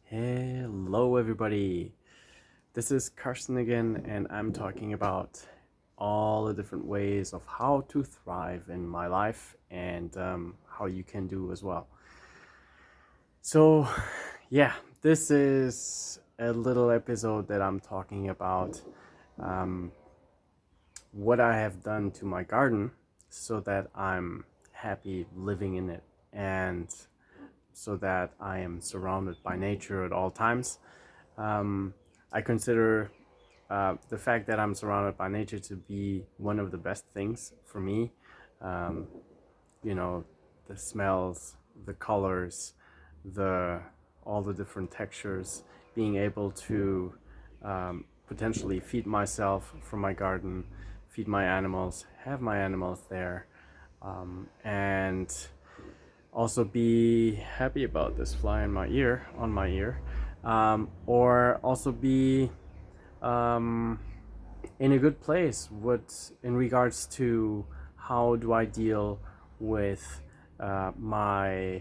Hello, everybody. This is Carsten again, and I'm talking about all the different ways of how to thrive in my life and how you can do as well. So, yeah, this is a little episode that I'm talking about um, what I have done to my garden so that I'm happy living in it and so that I am surrounded by nature at all times. Um, I consider the fact that I'm surrounded by nature to be one of the best things for me. Um, you know, the smells, the colors, the all the different textures, being able to potentially feed myself from my garden, feed my animals, have my animals there, and also be happy about this fly in my ear, on my ear, or also be um, in a good place. What in regards to how do I deal with my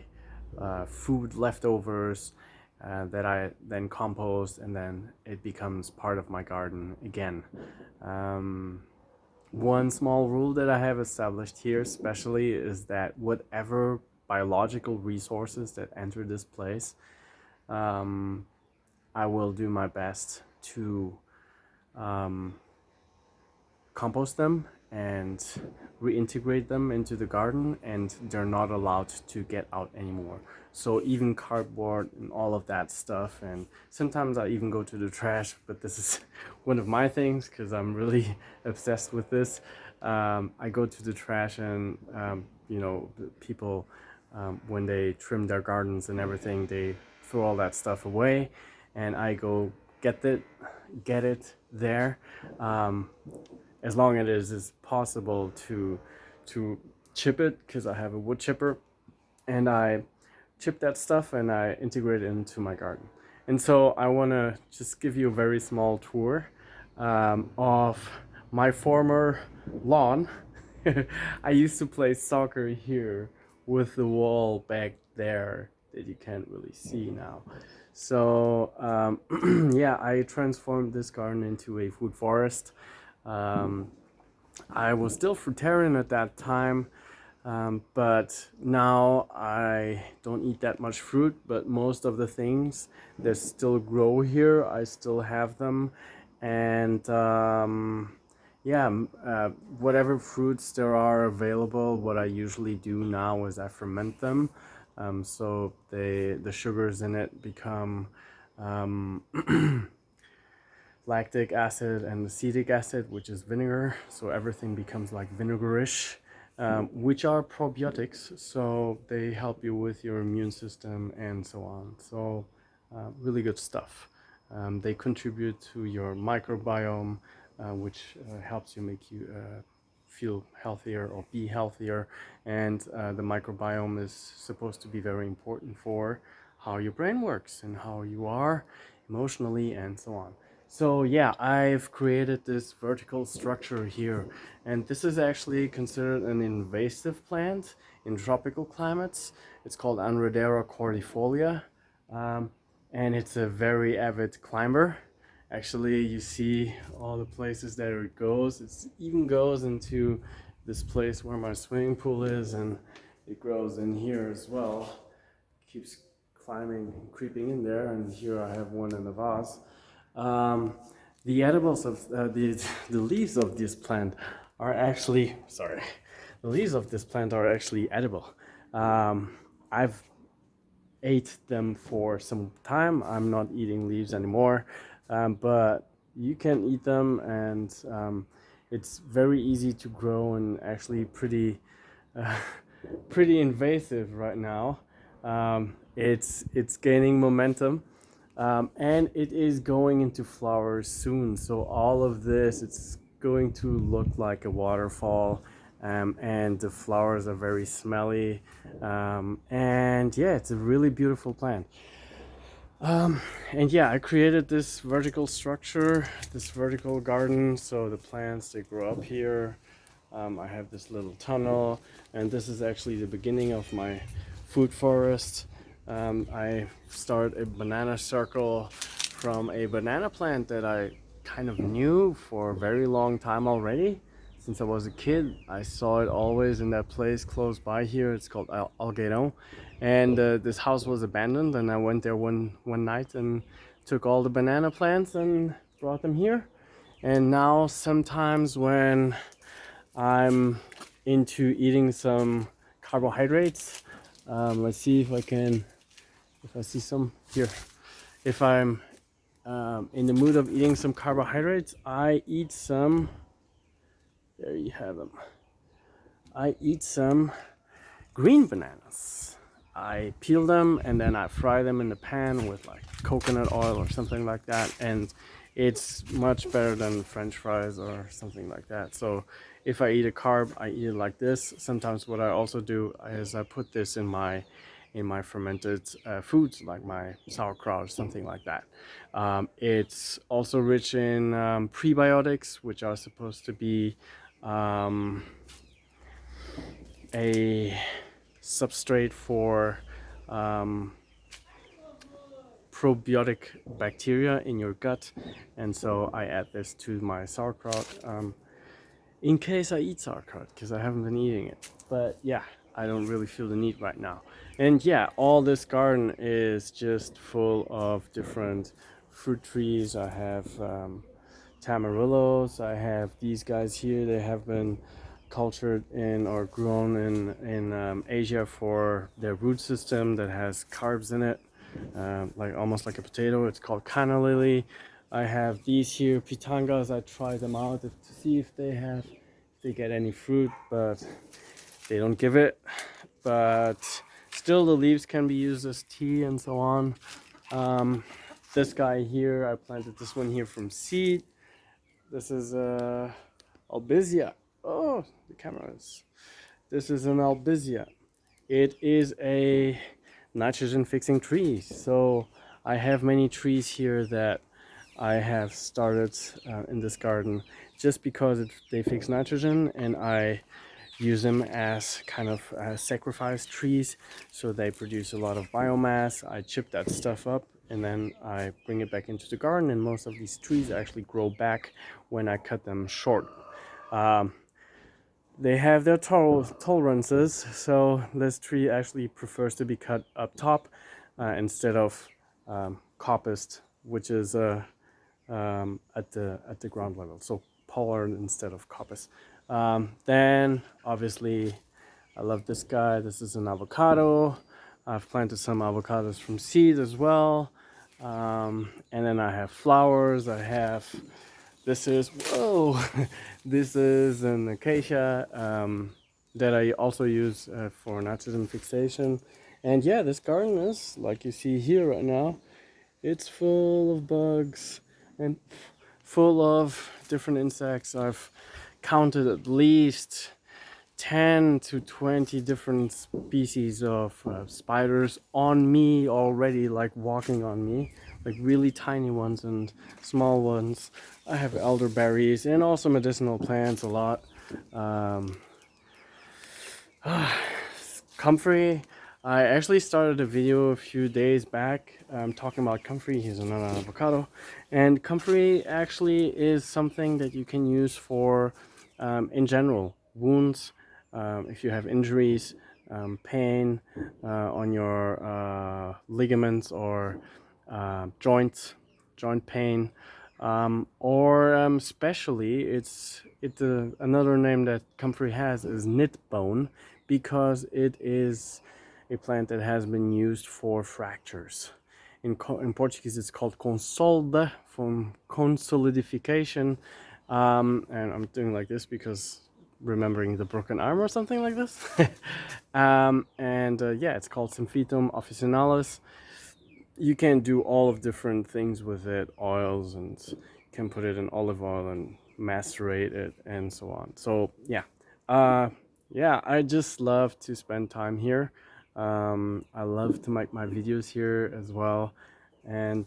food leftovers that I then compost and then it becomes part of my garden again. Um, One small rule that I have established here, especially, is that whatever biological resources that enter this place, um, I will do my best to um, compost them and reintegrate them into the garden, and they're not allowed to get out anymore. So even cardboard and all of that stuff, and sometimes I even go to the trash, but this is one of my things because I'm really obsessed with this. I go to the trash and people when they trim their gardens and everything, they throw all that stuff away, and I go get it there. um, as long as it is possible to chip it, because I have a wood chipper, and I chip that stuff and I integrate it into my garden. And so I want to just give you a very small tour of my former lawn. I used to play soccer here with the wall back there that you can't really see now. So yeah, I transformed this garden into a food forest. Um, I was still fruitarian at that time, but now I don't eat that much fruit. But most of the things that still grow here, I still have them, and yeah, whatever fruits there are available, what I usually do now is I ferment them, so the sugars in it become um, lactic acid and acetic acid, which is vinegar. So everything becomes like vinegarish, which are probiotics. So they help you with your immune system and so on. So really good stuff. They contribute to your microbiome, which helps you make you feel healthier or be healthier. And the microbiome is supposed to be very important for how your brain works and how you are emotionally and so on. So yeah, I've created this vertical structure here, and this is actually considered an invasive plant in tropical climates. It's called Anrodera cordifolia, um, and it's a very avid climber. Actually, you see all the places that it goes. It even goes into this place where my swimming pool is, and it grows in here as well. Keeps climbing, creeping in there, and here I have one in the vase. Um, the edibles of the leaves of this plant are actually sorry, the leaves of this plant are actually edible. I've ate them for some time. I'm not eating leaves anymore, but you can eat them, and it's very easy to grow and actually uh, pretty invasive right now. It's gaining momentum, and it is going into flowers soon. So all of this, it's going to look like a waterfall, and the flowers are very smelly, and yeah, it's a really beautiful plant. And yeah, I created this vertical structure, this vertical garden, so the plants they grow up here. I have this little tunnel, and this is actually the beginning of my food forest. I started a banana circle from a banana plant that I kind of knew for a very long time already. Since I was a kid, I saw it always in that place close by here. It's called Algueirão, and this house was abandoned. And I went there one night and took all the banana plants and brought them here. And now sometimes when I'm into eating some carbohydrates, let's see if I can, if I see some here. If I'm in the mood of eating some carbohydrates, I eat some. There you have them. I eat some green bananas. I peel them and then I fry them in the pan with like coconut oil or something like that, and it's much better than French fries or something like that. So if I eat a carb, I eat it like this. Sometimes what I also do is I put this in my fermented foods, like my sauerkraut or something like that. It's also rich in prebiotics, which are supposed to be a substrate for probiotic bacteria in your gut, and so I add this to my sauerkraut in case I eat sauerkraut, because I haven't been eating it. But yeah, I don't really feel the need right now. And yeah, all this garden is just full of different fruit trees. I have tamarillos. I have these guys here. They have been cultured in or grown in Asia for their root system that has carbs in it, like almost like a potato. It's called canna lily. I have these here, pitangas. I try them out to see if they get any fruit, but they don't give it. But still, the leaves can be used as tea and so on. This guy here, I planted this one here from seed. This is albizia. Oh, the camera is. This is an albizia. It is a nitrogen fixing tree. So I have many trees here that I have started in this garden just because they fix nitrogen, and I use them as kind of sacrifice trees, so they produce a lot of biomass. I chip that stuff up and then I bring it back into the garden, and most of these trees actually grow back when I cut them short. They have their tolerances, so this tree actually prefers to be cut up top instead of coppiced, which is at the ground level. So pollard instead of coppice. Then obviously I love this guy. This is an avocado. I've planted some avocados from seed as well. And then I have flowers. I have, this is, whoa, this is an acacia that I also use for nitrogen fixation. And yeah, this garden is, like you see here right now, it's full of bugs and full of different insects. I've counted at least 10 to 20 different species of spiders on me already, like walking on me, like really tiny ones and small ones. I have elderberries and also medicinal plants a lot. Comfrey, I actually started a video a few days back talking about comfrey. Here's another avocado. And comfrey actually is something that you can use for, in general, wounds, if you have injuries, pain on your ligaments or joints, joint pain, or especially it's another name that comfrey has is knit bone, because it is a plant that has been used for fractures. In Portuguese, it's called consolda, from consolidification. And I'm doing like this because remembering the broken arm or something like this. Yeah, it's called Symphytum officinalis. You can do all of different things with it, oils, and you can put it in olive oil and macerate it and so on. So yeah, yeah, I just love to spend time here. I love to make my videos here as well. And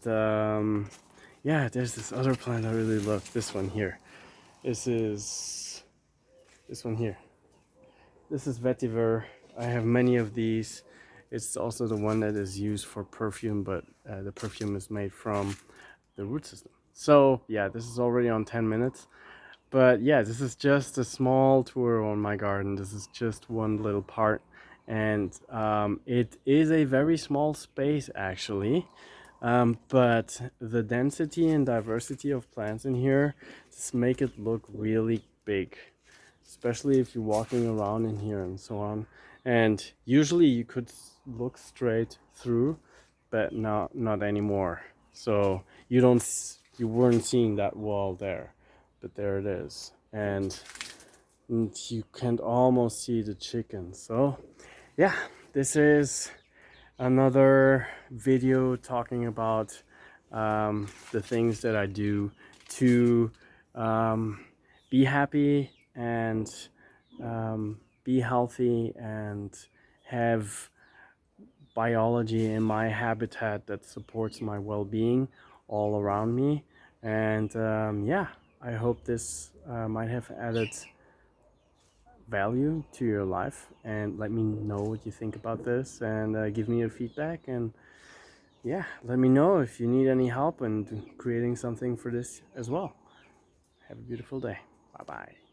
yeah, there's this other plant I really love. This one here. This one here. This is vetiver. I have many of these. It's also the one that is used for perfume, but the perfume is made from the root system. So yeah, this is already on 10 minutes. But yeah, this is just a small tour on my garden. This is just one little part. And it is a very small space actually. But the density and diversity of plants in here just make it look really big, especially if you're walking around in here and so on. And usually you could look straight through, but not anymore. So you weren't seeing that wall there, but there it is. And you can almost see the chicken. So yeah, this is another video talking about the things that I do to be happy and be healthy and have biology in my habitat that supports my well-being all around me. And yeah, I hope this might have added value to your life, and let me know what you think about this, and give me your feedback. And yeah, let me know if you need any help in creating something for this as well. Have a beautiful day. Bye bye.